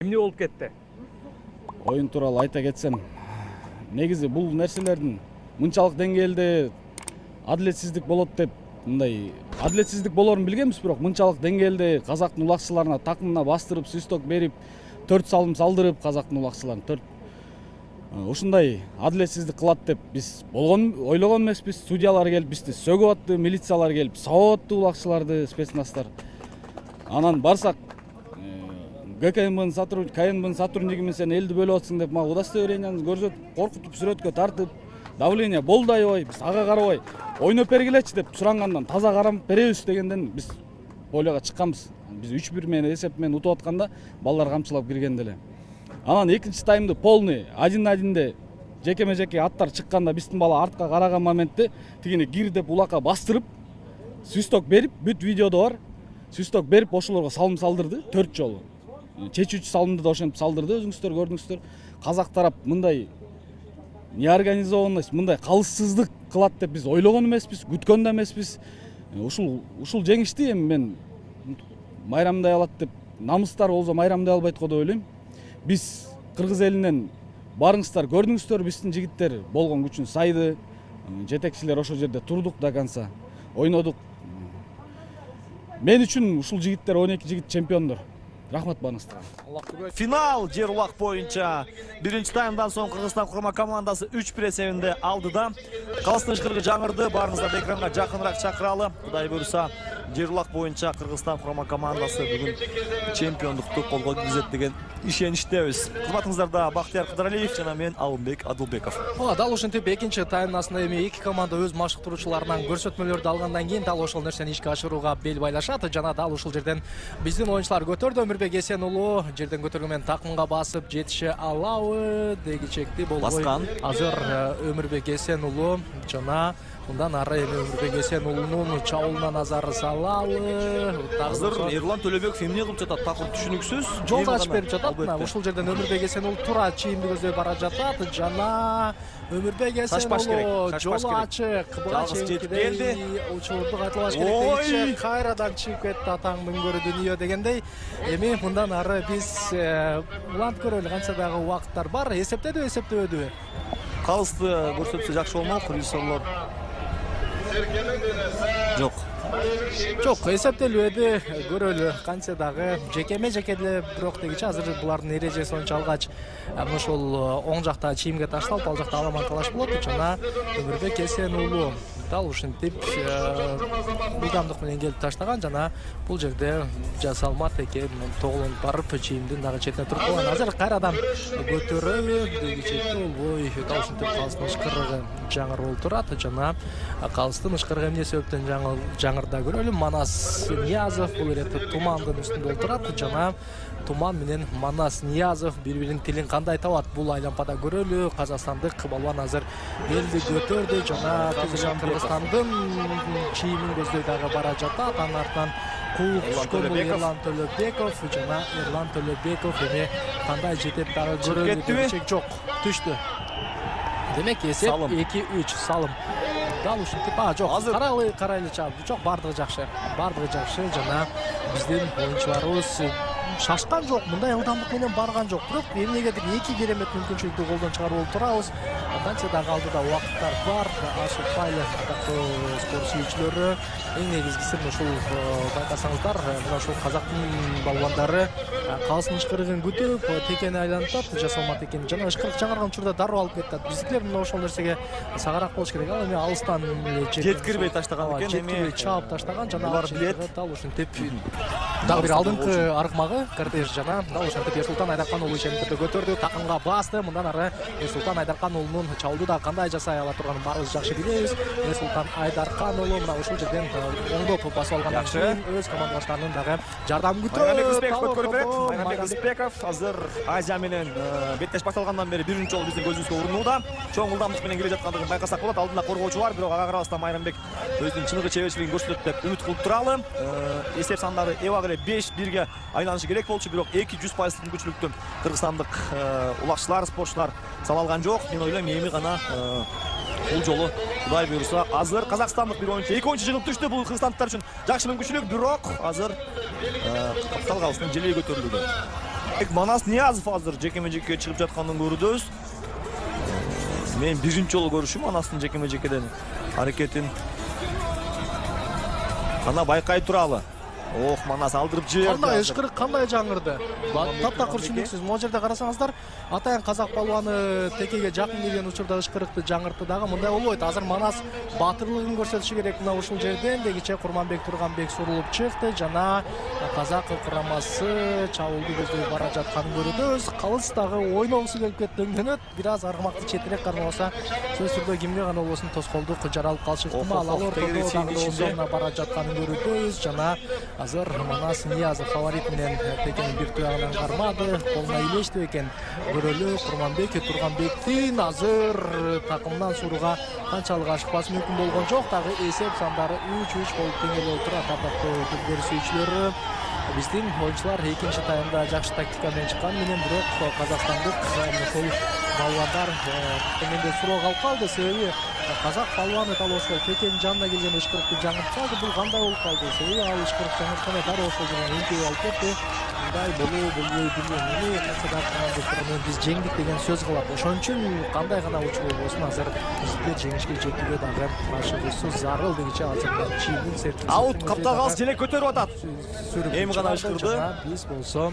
Эмне болуп кетти? Oyun тууралуу айта кетсем, негизи бул нерселердин мынчалык деңгээлде адилетсиздик болот деп, мындай адилетсиздик болорун билгенбиз, бирок мынчалык деңгээлде казактын улакчыларына такымына бастырып, свисток берип, 4 салым салдырып казактын улакчыларын 4 ушундай адилетсиздик кылат деп биз ойлогон эмеспиз. Судьялар келип бизди сөгүп атты, милициялар келип сабап атты улакчыларды, спецназдар. Анан барсак КНБнын сотруднигимен сен элди бөлүп атсың деп мага удостоверениянды көрсөтүп, коркутуп, сүрөткө тартып, давление болду аябай, биз ага карабай ойноп бергилечи деп сурангандан таза карап беребиз дегенден биз полега чыкканбыз. Биз 3-1 менен эсеп менен утуп атканда балдар камчылап киргенде эле. Анан экинчи таймды полный 1-1де жекеме-жеке аттар чыкканда биздин бала артка караган моментте тигини кир деп улакка бастырып, свисток берип, бүт видеодо бар. Свисток берип ошолорго салым салдырды 4 жолу. Чечүүчү салымды да ошентип салдырды, өзүңүздөр көрдүңүздөр. Казак тарап мындай неорганизованность, мындай калыссыздык кылат деп биз ойлогон эмеспиз, күткөн да эмеспиз. Ушул жеңишти эми мен майрамдай алат деп, намыстар болсо майрамдай албайт го деп ойлойм. Биз кыргыз элинен барыңыздар, көрдүңүздөр, биздин жигиттер болгон күчүн сайды. Жетекчилер ошол жерде турдук до конца. Ойнодук. Мен үчүн ушул жигиттер 12 жигит чемпиондор. Рахмат барыңыздарга. Финал жер улак боюнча биринчи таймдан соң Кыргызстан курма командасы 3-1 эсебинде алдыда. Калыстын ышкырыгы жаңырды. Барыңыздар экранга жакыныраак чакыралы. Кудай буйруса жер улак боюнча Кыргызстан курма командасы бүгүн чемпиондукту колго киргизет деген ишеничтебиз. Кызматыңыздарда Бактияр Кыдыралиев жана мен Алымбек Адылбеков. Дал ушинтип экинчи таймдын астында эми эки команда өз машыктыруучуларынан көрсөтмөлөрдү алгандан кийин дал ошол нерсени ишке ашырууга бел байлашат. Жана дал ушул жерден биздин оюнчулар көтөрдү. Өмүрбек Эсен уулу жерден көтөргөн менен такымга басып жетише алабы деги чекти болбой. Азыр Өмүрбек Эсен уулу жана мындан ары эми Өмүрбек Эсен уулунун чабуулуна назар салалы. Азыр Эрлан Төлөбеков эмне кылып жатат? Такыр түшүнүксүз. Жол ачып берип жатат. Ушул жерден Өмүрбек Эсен уулу туура чийимди көздөй бара жатат. Жана Өмүрбек Эсен уулу жол ачык. Жалгыз жетип келди. Учурду кайталаш керек дегенче кайрадан чыгып кетти атаң мөңгөрү дүнүйө дегендей. Эми мындан ары биз улант көрөлү, канча дагы убакыттар бар. Эсептедиби, эсептебедиби? Калысты көрсөтсө жакшы болмок, режиссерлор. Жок, эсептелбеди, көрөлү. Канча дагы жекеме-жеке деле бирок дегиче азыр булардын эрежеси боюнча алгач ошол оң жакта чийимге ташталып, ал жакта аламан талаш болот. Жана Өмүрбек Эсен уулу дал ушинтип ылдамдык менен келип таштаган. Жана бул жерде жасалмат экен, тоголонуп барып чийимдин дагы четине туруп калган. Азыр кайрадан көтөрөбү дегиче болбой дал ушинтип калыстын ышкырыгы жаңыр болуп турат. Жана калыстын ышкырыгы эмне себептен жаңырда көрөлү. Манас Ниязов бул иретте Тумандын үстүндө отурат. Жана Туман менен Манас Ниязов бири-биринин тилин кандай табат бул айлампада көрөлү. Казакстандык балуан азыр белди көтөрдү. Жана Кыргызстандын чийимин көздөй дагы бара жатат. Анын артынан кул түшкөн Эрлан Төлөбеков. Жана Эрлан Төлөбеков эми кандай жетет дагы көрөлү. Жок, түштү. Демек эсеп 2-3 салым. Дал ушинтип, жок, карайлы чабы. Жок, бардыгы жакшы. Жана биздин оюнчуларыбыз шашкан жок, мындай ылдамдык менен барган жок. Бирок эмнегедир эки керемет мүмкүнчүлүктү колдон чыгарып болуп турабыз. Канча дагы алдыда убакыттар бар. Ашыкпайлы атактуу спорт сүйүүчүлөрү. Эң негизгиси ушул байкасаңыздар, мына ушул казактын балуандары калыстын ышкырыгын күтүп, текени айлантат, жасалмат экен. Жана ышкырык жаңырган учурда дароо алып кетет. Биздикилер мына ошол нерсеге сагараак болуш керек. Ал эми алыстан жеткирбей таштаган экен, эми чаап таштаган. Жана дал ушинтип дагы бир алдыңкы аркмагы кортеж жана дал ушинтип Эрсултан Айдаркан уулу ишенимдерди көтөрдү, такымга басты. Мындан ары Эрсултан Айдаркан уулунун чабуулду да кандай жасай ала турганын баарыбыз жакшы билебиз. Эрсултан Айдаркан уулу мына ушул жерден оңдоп басып алгандан кийин өз командаштарынын дагы жардамын күтөт. Майрамбек Ызбеков азыр Азия менен беттеш башталгандан бери биринчи жолу биздин көзүбүзгө урунууда. Чоң ылдамдык менен келе жаткандыгын байкасак болот. Алдында коргоочу бар, бирок ага карабастан Майрамбек өзүнүн чыныгы чеберчилигин көрсөтөт деп үмүт кылып туралы. Эсеп сандары эбак эле 5-1ге айланышы керек болчу, бирок 200% мүмкүнчүлүктү кыргызстандык улакчылар, спортчулар сала алган жок. Мен ойлойм эми гана бул жолу Кудай буйруса азыр казакстандык бир оюнчу, эки оюнчу жыгылып түштү. Бул кыргызстандыктар үчүн жакшы мүмкүнчүлүк, бирок азыр капитал калыстын желеги көтөрүлүүдө. Манас Ниязов азыр жекеме-жекке чыгып жатканын көрүбүз. Мен биринчи жолу көрүшүм Манастын жекеме-жекеден аракетин. Ана байкай туралы. Ох, Манас алдырып жиберди. Кандай ышкырык, кандай жаңырды. Таптакыр түшүнүксүз. Могу жерде карасаңыздар, атайын казак балуаны текеге жакын келген учурда ышкырыкты жаңыртты дагы. Мындай болбойт. Азыр Манас батырлыгын көрсөтүшү керек. Мына ушул жерден дегиче Курманбек Турганбек сурулуп чыкты жана казак курамасы чабуулду көздөй бара жатканын көрүбүз. Калыс дагы ойногусу келип кетти. Бир аз аргымакты четирээк кармаса, сөз түрдө кимге гана болбосун тоскоолдук жаралып калышы ыктымал. Ал ортодо дагы ошондо бара жатканын көрүбүз жана азыр Манас Ниязов фаворит менен текенин бир туягынан кармады. Колуна илештип экен. Көрөлү Курманбек Турганбектин азыр такымдан сурууга канчалык ашыкпасы мүмкүн болгон жок. Дагы эсеп сандары 3-3 болуп теңелип отурат. Атактуу көзгөр сүйүүчүлөр, биздин оюнчулар экинчи таймда жакшы тактика менен чыккан менен бирок казакстандык ошол балуандар төмөндө суроо калып калды. Себеби казак балуаны дал ошол текенин жанына келген ышкырыкты жаңыртып калды. Бул кандай болуп калды? Себеби ал ышкырык жаңыртканда дары ошол жерден эңкейип алып кетти. Мындай болбой билбейм. Кайсыдан биз жеңдик деген сөз кылат. Ошон үчүн кандай гана учур болбосун азыр бизге жеңишке жетүүгө дагы ашыгуусу зарыл дегиче азыр чийин серт. Аут каптагас желек көтөрүп атат. Эми гана ышкырды. Биз болсо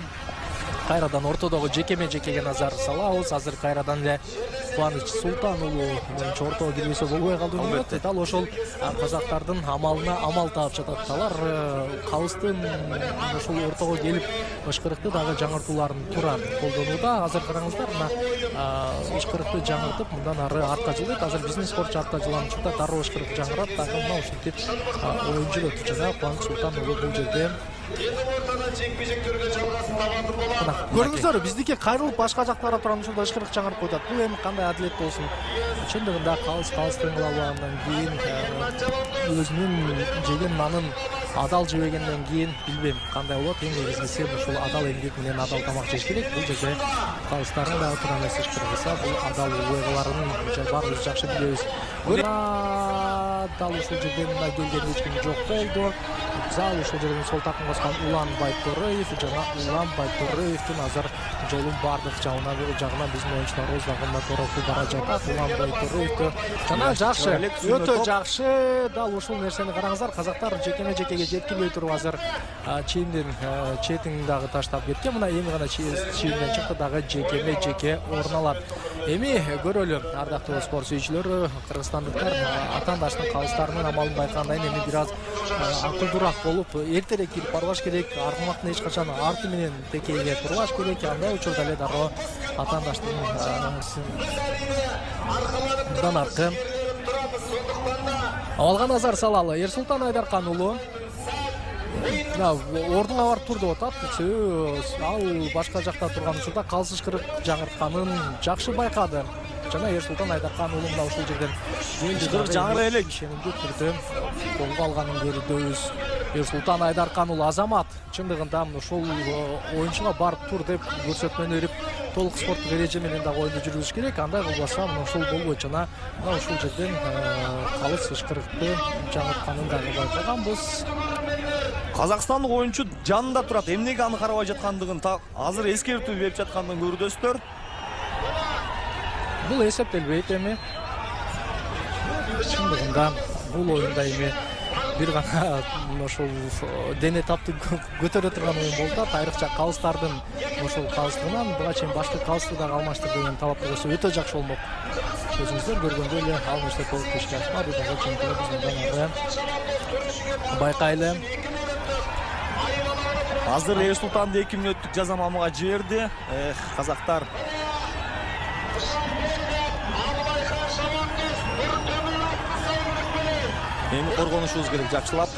кайрадан ортодогу жекеме-жекеге назар салабыз. Азыр кайрадан эле Кубаныч Султан уулу менчи ортого кирбесе болбой калды. Дал ошол казактардын амалына амал таап жатат. Алар калыстын ошол ортого келип ышкырыкты дагы жаңыртууларын туура колдонууда. Азыр караңыздар, мына ышкырыкты жаңыртып мындан ары артка жылдайт. Азыр биздин спортчу артка жылган учурда дароо ышкырык жаңырат. Дагы мына ушинтип оюн жүрөт жана Кубаныч Султан уулу бул жерде көрдүңүздөр, биздики кайрылып башка жакка карап турган учурда ышкырык жаңырып коет. Бул эми кандай адилет болсун? Чындыгында калыстын кылабагандан кийин өзүнүн жеген нанын адал жебегенден кийин билбейм кандай болот. Эң негизгиси ушул адал эмгек менен адал тамак жеш керек. Бул жерде калыстардын дагы туура эмес ышкырыгыса, бул адал уйгаларын баарыбыз жакшы билебиз. Дал ушул жерден мына келген эч ким жок болду. Зал ушул жерден сол такым коскон Улан Байтураев жана Улан Байтураевдин азыр жолун бардык жагына биздин оюнчуларыбыз дагы мына торофу бара жатат. Улан Байтураевди жана жакшы, өтө жакшы. Дал ушул нерсени караңыздар, казактар жекеме-жекеге жеткилбей туруп азыр чийиндин четин дагы таштап кеткен. Мына эми гана чийинден чыкты, дагы жекеме-жеке орун алат. Эми көрөлү ардактуу спорт сүйүүчүлөр, кыргызстандыктар атаандаштын калыстарынын амалын байкагандан кийин эми бир аз акылдуураак болуп эртерээк кирип барбаш керек. Аргымактын эч качан арты менен текейге турбаш керек. Андай учурда эле дароо атаандаштын мындан аркы абалга назар салалы. Эрсултан Айдаркан уулу ордуна барып тур деп атат. Ал башка жакта турган учурда калыс ышкырык жаңыртканын жакшы байкады. Жана Эрсултан Айдаркан уулу мына ушул жерден ышкырык жаңырып элек ишенимдүү түрдө колго алганын көрүбүз. Эрсултан Айдаркан уулу азамат чындыгында ушул оюнчуга барып тур деп көрсөтмөнү берип, толук спорттук эреже менен дагы оюнду жүргүзүш керек. Андай болбосо ушул болбойт. Жана мына ушул жерден калыс ышкырыкты жаңыртканын дагы байкаганбыз. Казакстандык оюнчу жанында турат. Эмнеге аны карабай жаткандыгын азыр эскертүү берип жаткандыгын көрдүңүздөр. Бул эсептелбейт эми. Чындыгында бул оюнда эми бир гана ошол дене тапты көтөрө турган оюн болду. Айрыкча калыстардын ошол калыстыгынан буга чейин башка калысты дагы алмаштыр деген талапты койсо өтө жакшы болмок. Өзүңүздөр көргөндөй эле ал нерсе толук ишке ашпады. Дагы чынтыгы биз мындан ары байкайлы. Азыр Эрсултанды 2 мүнөттүк жаза мамыга жиберди. Казактар эми коргонушубуз керек жакшылап.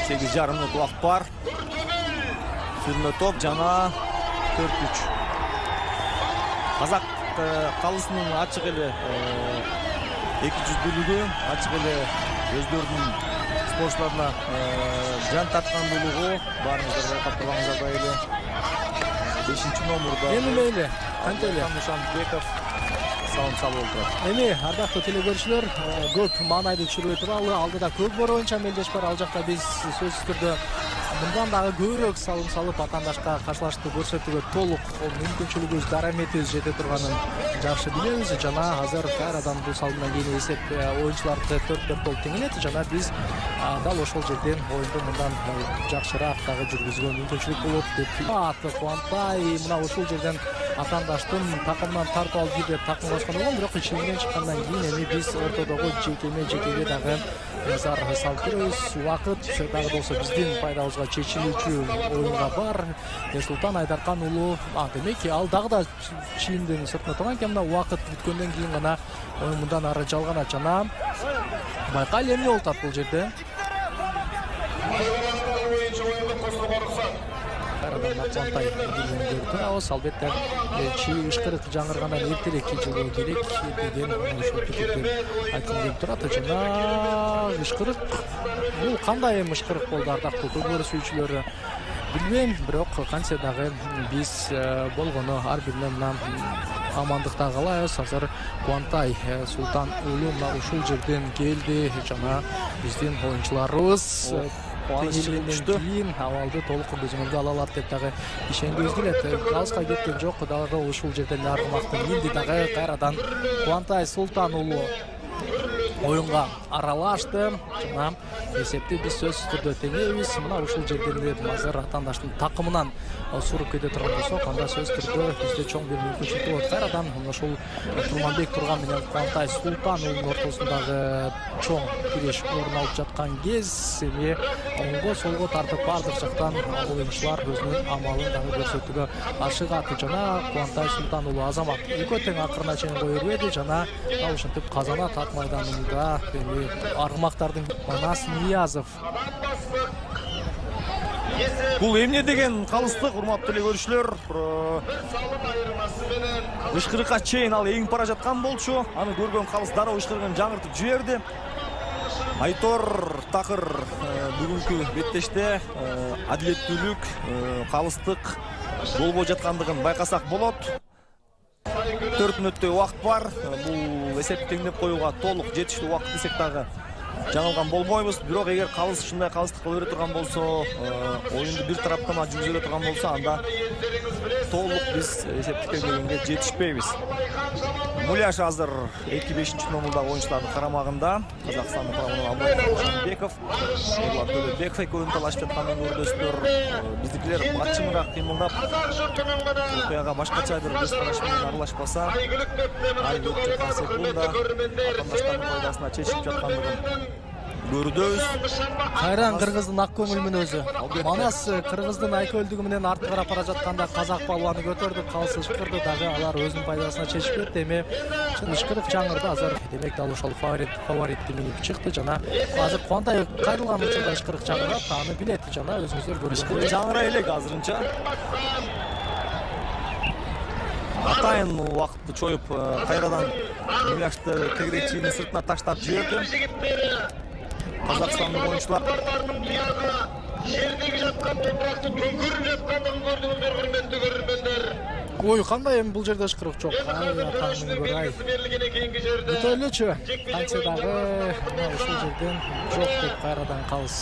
8,5 мүнөт убакыт бар. Сүрмө топ жана 4-3. Казак калысынын ачык эле 200-дүүлүгү, ачык эле өздөрүнүн спортчуларына жан тарткандуулугу баарыңыздар байкап турганыңыздай эле. 5-номурда эми мейли кантеле Нушанбеков салым салып отурат. Эми ардактуу телекөрүүчүлөр, көп маанайды түшүрбөй туралы алдыда көк бор боюнча мелдеш бар. Ал жакта биз сөзсүз түрдө мындан дагы көбүрөөк салым салып атаандашка каршылаштыкты көрсөтүүгө толук мүмкүнчүлүгүбүз дараметибиз жете турганын жакшы билебиз жана азыр кайрадан бул салымдан кийин эсеп оюнчуларды 4-4 болуп теңелет жана биз дал ошол жерден оюнду мындан жакшыраак дагы жүргүзүүгө мүмкүнчүлүк болот деп аты Кубантай мына ушул жерден атаандаштын такымынан тартып алып бирде такым кошкон болгон бирок ичиңден чыккандан кийин эми биз ортодогу жекеге дагы назар салып көрөбүз. Убакыт дагы болсо биздин пайдабызга чечилүүчү оюнга бар. Эрсултан Айдаркан уулу демек ал дагы да чийимдин сыртына турган экен. Мына убакыт бүткөндөн кийин гана оюн мындан ары жалганат жана байкал эмне болуп атат бул жерде. Кубантай көрүп албетте чий ышкырык жаңыргандан эртерээк жылуу керек деген ошол пикирден айтылып келип турат жана ышкырык бул кандай эми ышкырык болду ардактуу көкөрү сүйүүчүлөрү билбейм, бирок кантсе дагы биз болгону ар бирине мына амандыкта каалайбыз. Азыр Кубантай Султан уулу мына ушул жерден келди жана биздин оюнчуларыбыз кийин абалды толук көзөмөлгө ала алат деп дагы ишенгибиз келет. Алыска кеткен жок, дагы ушул жерден аргымакты минди дагы кайрадан Кубантай Султан уулу оюнга аралашты жана эсепти биз сөзсүз түрдө теңейбиз. Мына ушул жерден азыр атаандаштын такымынан суруп кете турган болсок, анда сөзсүз түрдө бизде чоң бир мүмкүнчүлүк болот. Кайрадан ушул Турманбек Турган менен Кубантай Султан уулунун ортосундагы чоң күрөш орун алып жаткан кез эми оңго солго тартып бардык жактан оюнчулар өзүнүн амалын дагы көрсөтүүгө ашыгат жана Кубантай Султан уулу Азамат экөө тең акырына чейин кое бербеди жана ал ушинтип Казанат ат майданында эми аргымактардын Манас Ниязов. Бул эмне деген калыстык, урматтуу эле көрүүчүлөр. Ышкырыкка чейин ал эгип бара жаткан болчу. Аны көргөн калыс дароо ышкырыгын жаңыртып жиберди. Айтор Такыр бүгүнкү беттеште адилеттүүлүк, калыстык болбой жаткандыгын байкасак болот. 4 мүнөттөй убакыт бар. Бул эсепти теңдеп коюуга толук жетиштүү убакыт десек дагы жаңылган болбойбуз. Бирок эгер калыс ушундай калыстык боло бере турган болсо, оюнду бир тараптама жүргүзө турган болсо, анда толук биз эсепти теңдегенге жетишпейбиз. Муляш азыр 2-5 номердагы оюнчулардын карамагында. Казакстандын курамынан Абдулбеков, Эрлан Төлөбеков экөө талашып жатканын көрдүсүздөр. Биздикилер бачымыраак кыймылдап, окуяга башкача бир көз караш менен аралашпаса, албетте секунда атаандаштардын пайдасына чечип жаткандыгын көрдөбүз. Кайран кыргыздын ак көңүл өзү. Манас кыргыздын айкөлдүгү менен артка карап бара жатканда казак балуаны көтөрдү, калыс ышкырды дагы алар өзүнүн пайдасына чечип кетти. Эми ышкырык жаңырды азыр. Демек дал ошол фаворитти минип чыкты жана азыр Кубантай кайрылган учурда ышкырык жаңырат, аны билет жана өзүңүздөр көрүшкү жаңыра элек азырынча. Атайын убакытты чоюп кайрадан Муляшты тегерек чийинин сыртына таштап жиберди. Казакстандын оюнчулар жердеги жаткан топуракты төңкөрүп жаткандыгын көрдүңүздөр, урматтуу көрөрмөндөр. Ой, кандай эми бул жерде ышкырык жок. Өтөлүчү. Кантсе дагы ушул жерден жок деп кайрадан калыс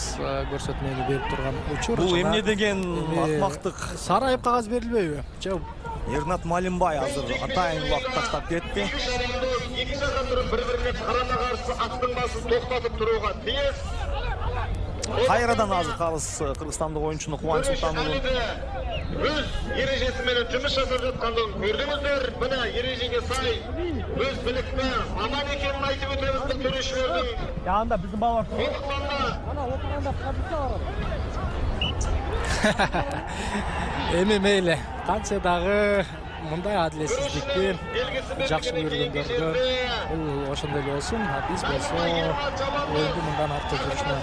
көрсөтмөнү берип турган учур. Бул эмне деген акмактык. Сары айып кагаз берилбейби? Эрнат Малимбай азыр атайын убакыт таштап кетти. Эки жакка туруп бири-бирине карама каршы аттын басын токтотуп турууга тийиз. Кайрадан азыр калыс кыргызстандык оюнчуну Кубанч Султан уулу өз эрежеси менен жумуш жасап жаткандыгын көрдүңүздөр. Мына эрежеге сай өз биликте аман экенин айтып өтөбүз көрүүчүлөрдүн. Анда биздин балдар. Ана отурганда кабырса барат. Эми мейли, кантсе дагы мындай адилетсиздикти жакшы көргөндөргө бул ошондой эле болсун. Биз болсо оюнду мындан артка жүрүшүнө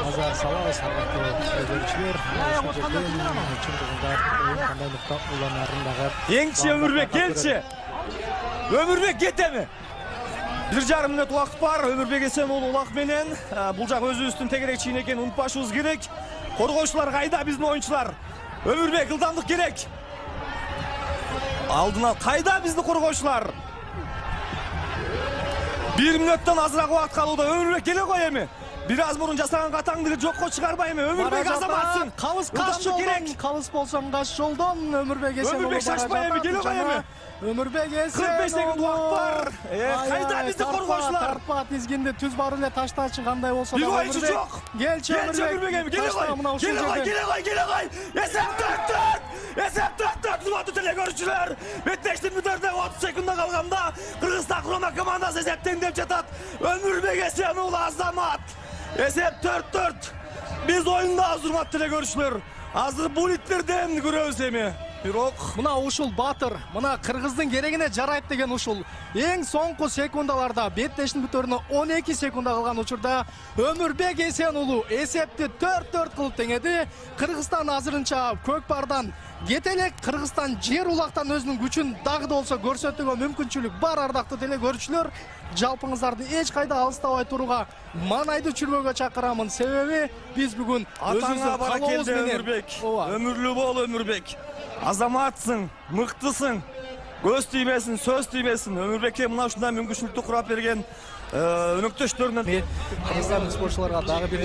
назар салабыз. Аргаттуу көрүүчүлөр, ушул жерден чындыгында оюн кандай нукта уланарын дагы. Еңчи Өмүрбек келчи. Өмүрбек кетеми? 1,5 мүнөт убакыт бар. Өмүрбек Эсенуулу улак менен бул жак өзүбүздүн тегерек чийин экенин унутпашыбыз керек. Коргоочулар кайда биздин оюнчулар? Өмүрбек ылдамдык керек. Алдына кайда биздин коргоочулар? 1 мүнөттөн азыраак убакыт калууда. Өмүрбек келе кой эми. Biraz burun жасаган катаңдыгы жокко чыгарбайбы? Өмүрбек Азаматсың. Калыс каш жолдон, калыс болсоң каш жолдон Өмүрбек Эсен. Өмүрбек шашпайбы, келе койбу? Өмүрбек Эсен. 45 секунд убакыт бар. Кайда бизди коргоочулар? Тарпа тизгинди түз бар эле таштачы кандай болсо да. Бир ойчу жок. Келчи Өмүрбек. Келе кой. Эсеп 4-4. Эсеп 4-4. Кызматтуу теле көрүүчүлөр. Беттештин бүтөрүнө 30 секундда калганда Кыргызстан курма командасы эсептеңдеп жатат. Өмүрбек Эсен уулу Азамат. Эсеп 4-4. Биз оюндабыз, урматтуу теле көрүүчүлөр. Азыр булиттерден көрөбүз эми. Бирок мына ушул батыр, мына кыргыздын керегине жарайт деген ушул эң соңку секундаларда беттештин бүтөрүнө 12 секунда калган учурда Өмүрбек Эсен уулу эсепти 4-4 кылып теңеди. Кыргызстан азырынча көкпардан кете элек. Кыргызстан жер улактан өзүнүн күчүн дагы да болсо көрсөтүүгө мүмкүнчүлүк бар, ардактуу теле көрүүчүлөр. Жалпыңыздарды эч кайда алыстабай турууга, маанайды чүрбөгө чакырамын. Себеби биз бүгүн атаңа баракелде Өмүрбек. Өмүрлүү бол Өмүрбек. Азаматсың, мыктысың. Көз тийбесин, сөз тийбесин. Өмүрбекке мына ушундай мүмкүнчүлүктү курап берген өнөктөштөрүнөн кыргызстандык спортчуларга дагы бир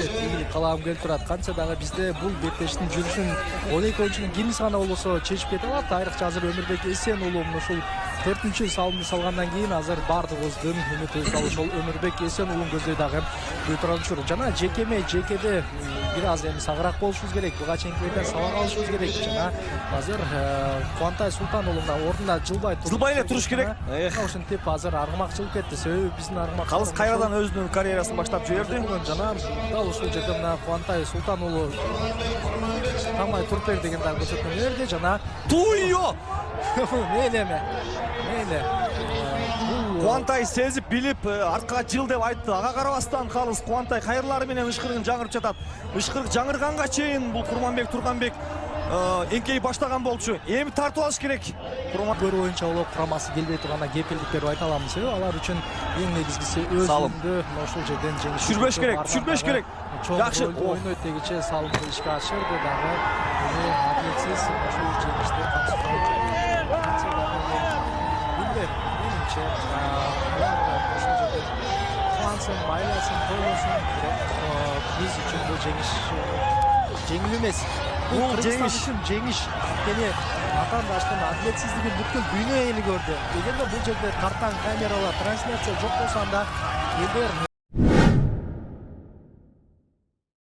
калагым келип турат. Канча дагы бизде бул беттештин жүрүшүн 12 ойунчунун кимиси гана болбосо чечип кете алат. Айрыкча азыр Өмүрбек Эсен уулу ушул 4-чү салымды салгандан кийин азыр бардыгыбыздын үмүтүбүз ушул Өмүрбек Эсен уулун көздөй дагы турчур. Жана жекеде бир аз эми сагыраак болушубуз керек. Буга чейинкилерден сабак алышыбыз керек. Жана азыр Кубантай Султан уулу да ордунда жылбай эле туруш керек. Ошентип азыр аргымакчылык кетти. Себеби биздин аргымак Калыс кайрадан өзүнүн карьерасын баштап жиберди. Жана дал ушул жерде мына Кубантай Султан уулу тамай туруп бер деген дагы көрсөтмө берди. Жана Туйо! Мейлеме. Кубантай сезип билип арткага жыл деп айтты. Ага карабастан калыс Кубантай кайрылары менен ышкырыгын жаңырып жатат. Ышкырык жаңырганга чейин бул Курманбек Турганбек эңкейип баштаган болчу. Эми тартып алыш керек. Көрүү боюнча улуу курамасы келбей турганда кепилдик берип айта аламыз. Себеби алар үчүн эң негизгиси өзүндө ошол жерден жеңиш. Жүрбөш керек. Жакшы ойнойт дегиче салымды ишке ашырды дагы. Атлетсиз ошол жеңиште кубансын, байласын, тойлосун. Биз үчүн бул жеңиш жеңил эмес. Бул жеңиш үчүн жеңиш. Анткени атаандаштын атлетсиздигин бүткүл дүйнө эли көрдү. Эгерде бул жерде тарткан камералар, трансляция жок болсо анда элдер